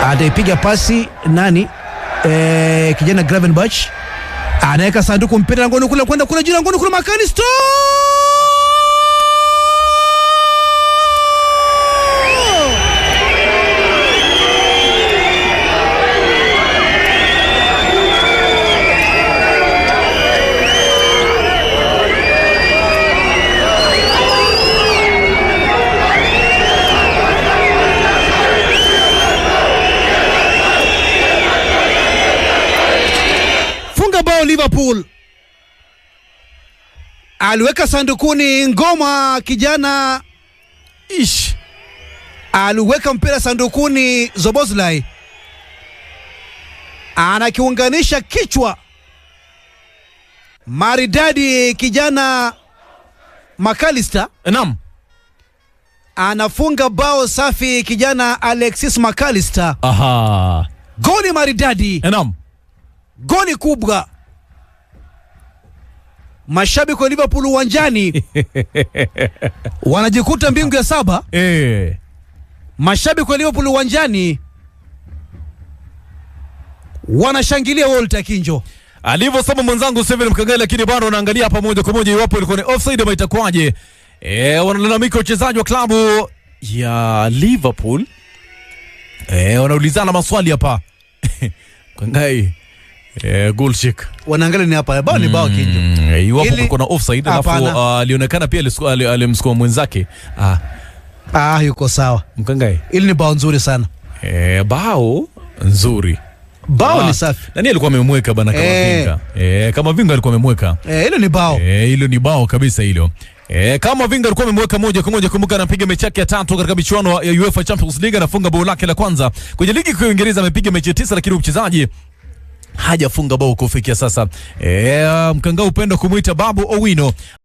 Ataipiga pasi nani? Kijana Gravenberch. Anaweka sanduku mpira langoni kule, kwenda kule juu langoni kule, McAllister. Bao Liverpool. Aliweka sandukuni ngoma kijana aliweka mpira sandukuni Szoboszlai. Anakiunganisha kichwa maridadi kijana McAllister. Naam. Anafunga bao safi kijana Alexis McAllister. Aha. Goli maridadi. Naam. Goli kubwa. Mashabiki wa Liverpool uwanjani wanajikuta mbingu ya saba. Mashabiki wa Liverpool uwanjani wanashangilia Walter Kinjo. Alivyosema mwenzangu Steven Mkangali, lakini bado wanaangalia hapa moja kwa moja iwapo ilikuwa ni offside ama itakuwaje. Wanalalamika wachezaji wa klabu ya Liverpool. Wanaulizana maswali hapa. Mkangali goalkick. Wanaangalia ni hapa bao ni bao Kinjo. Iwapo kuna offside, alafu alionekana pia alimsukuma mwenzake. Yuko sawa. Mkangai. Ili ni bao nzuri sana. Bao nzuri. Bao ni safi. Nani alikuwa amemweka bana kama Vinga? Kama Vinga alikuwa amemweka. Hilo ni bao. Hilo ni bao kabisa hilo. Kama Vinga alikuwa amemweka moja kwa moja, kumbuka anapiga mechi yake ya 3 katika michuano ya UEFA Champions League, anafunga bao lake la kwanza. Kwenye ligi kuu ya Uingereza amepiga mechi 9, lakini mchezaji hajafunga bao kufikia sasa. Mkangao upendo kumuita Babu Owino.